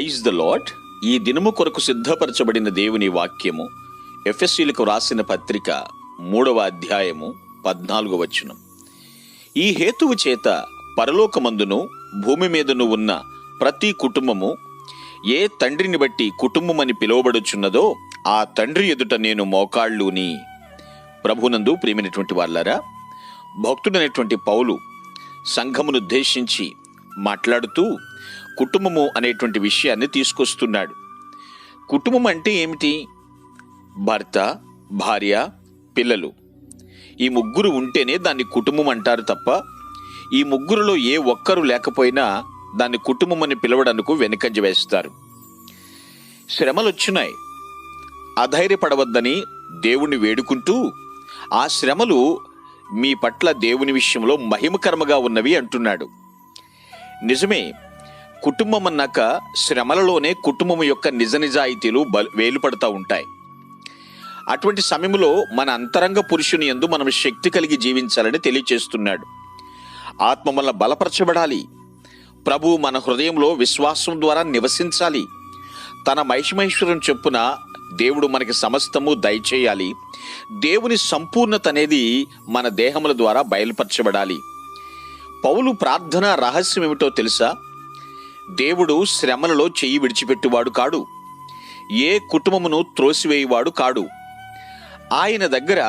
Praise the lord. ఈ దినము కొరకు సిద్ధపరచబడిన దేవుని వాక్యము ఎఫెసీయులకు రాసిన పత్రిక 3వ అధ్యాయము 14వ వచనం. ఈ హేతువు చేత పరలోకమందును భూమి మీదను ఉన్న ప్రతి కుటుంబము ఏ తండ్రిని బట్టి కుటుంబమని పిలువబడుచున్నదో ఆ తండ్రి ఎదుట నేను మోకాళ్ళుని. ప్రభునందు ప్రియమైనటువంటి వాళ్ళారా, భక్తుడైనటువంటి పౌలు సంఘమును ఉద్దేశించి మాట్లాడుతూ కుటుంబము అనేటువంటి విషయాన్ని తీసుకొస్తున్నాడు. కుటుంబం అంటే ఏమిటి? భర్త, భార్య, పిల్లలు. ఈ ముగ్గురు ఉంటేనే దాన్ని కుటుంబం అంటారు తప్ప ఈ ముగ్గురులో ఏ ఒక్కరు లేకపోయినా దాన్ని కుటుంబం అని పిలవడానికి వెనుకంజ వేస్తారు. శ్రమలు వచ్చినాయి, అధైర్యపడవద్దని దేవుణ్ణి వేడుకుంటూ ఆ శ్రమలు మీ పట్ల దేవుని విషయంలో మహిమకరముగా ఉన్నవి అంటున్నాడు. నిజమే, కుటుంబం అన్నాక శ్రమలలోనే కుటుంబం యొక్క నిజ నిజాయితీలు వేలుపడతా ఉంటాయి. అటువంటి సమయంలో మన అంతరంగ పురుషుని యందు మనం శక్తి కలిగి జీవించాలని తెలియచేస్తున్నాడు. ఆత్మ వల్ల బలపరచబడాలి. ప్రభు మన హృదయంలో విశ్వాసం ద్వారా నివసించాలి. తన మహిమైశ్వర్యం చొప్పున దేవుడు మనకి సమస్తము దయచేయాలి. దేవుని సంపూర్ణత అనేది మన దేహముల ద్వారా బయలుపరచబడాలి. పౌలు ప్రార్థన రహస్యం ఏమిటో తెలుసా? దేవుడు శ్రమలలో చెయ్యి విడిచిపెట్టువాడు కాడు, ఏ కుటుంబమును త్రోసివేయువాడు కాడు. ఆయన దగ్గర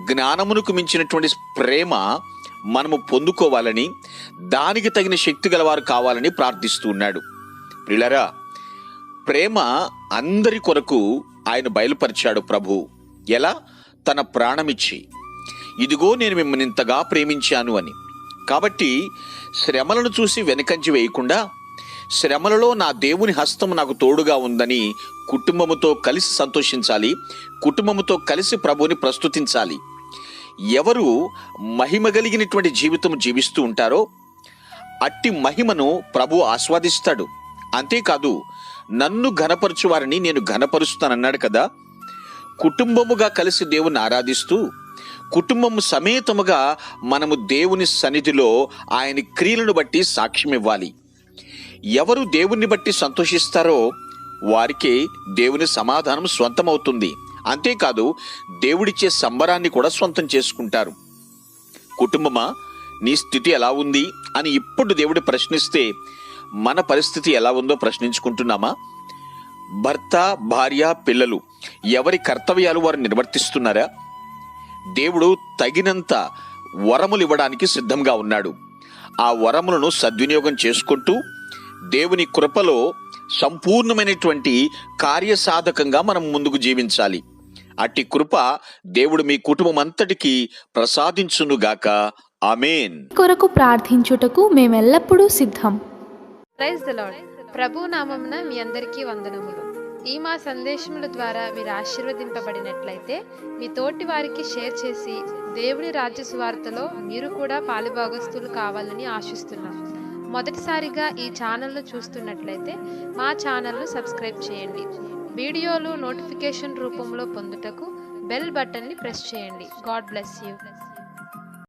జ్ఞానమునకు మించినటువంటి ప్రేమ మనము పొందుకోవాలని, దానికి తగిన శక్తి గలవారు కావాలని ప్రార్థిస్తూ ఉన్నాడు. ప్రియులారా, ప్రేమ అందరి కొరకు ఆయన బయలుపరిచాడు ప్రభు. ఎలా? తన ప్రాణమిచ్చి, ఇదిగో నేను మిమ్మల్ని ఇంతగా ప్రేమించాను అని. కాబట్టి శ్రమలను చూసి వెనకంచి వేయకుండా, శ్రమలలో నా దేవుని హస్తం నాకు తోడుగా ఉందని కుటుంబముతో కలిసి సంతోషించాలి, కుటుంబముతో కలిసి ప్రభువుని ప్రస్తుతించాలి. ఎవరు మహిమ కలిగినటువంటి జీవితం జీవిస్తూ ఉంటారో అట్టి మహిమను ప్రభు ఆస్వాదిస్తాడు. అంతేకాదు, నన్ను ఘనపరచు వారిని నేను ఘనపరుస్తానన్నాడు కదా. కుటుంబముగా కలిసి దేవుని ఆరాధిస్తూ కుటుంబము సమేతముగా మనము దేవుని సన్నిధిలో ఆయన క్రియలను బట్టి సాక్ష్యం ఇవ్వాలి. ఎవరు దేవుణ్ణి బట్టి సంతోషిస్తారో వారికి దేవుని సమాధానం స్వంతమవుతుంది. అంతేకాదు, దేవుడిచ్చే సంబరాన్ని కూడా స్వంతం చేసుకుంటారు. కుటుంబమా, నీ స్థితి ఎలా ఉంది అని ఇప్పుడు దేవుడు ప్రశ్నిస్తే మన పరిస్థితి ఎలా ఉందో ప్రశ్నించుకుంటున్నామా? భర్త, భార్య, పిల్లలు ఎవరి కర్తవ్యాలు వారు నిర్వర్తిస్తున్నారా? దేవుడు తగినంత వరములు ఇవ్వడానికి సిద్ధంగా ఉన్నాడు. ఆ వరములను సద్వినియోగం చేసుకుంటూ దేవుని కృపలో సంపూర్ణమైనటువంటి కార్యసాధకంగా మనం ముందుకు జీవించాలి. అట్టి కృప దేవుడు మీ కుటుంబం అంతటికి ప్రసాదించునుగాక. ఆమేన్. కొరకు ప్రార్థించుటకు మేమెల్లప్పుడూ సిద్ధం. Praise the lord. ప్రభు నామమున మీ అందరికీ వందనములు. ఈ మా సందేశముల ద్వారా మీరు ఆశీర్వదింపబడినట్లయితే మీ తోటి వారికి షేర్ చేసి దేవుని రాజ్య సువార్తలో మీరు కూడా పాలుభాగస్తులు కావాలని ఆశిస్తున్నాం. మొదటిసారిగా ఈ ఛానల్ను చూస్తున్నట్లయితే మా ఛానల్ను సబ్స్క్రైబ్ చేయండి. వీడియోలు నోటిఫికేషన్ రూపంలో పొందుటకు బెల్ బటన్ని ప్రెస్ చేయండి. God bless you.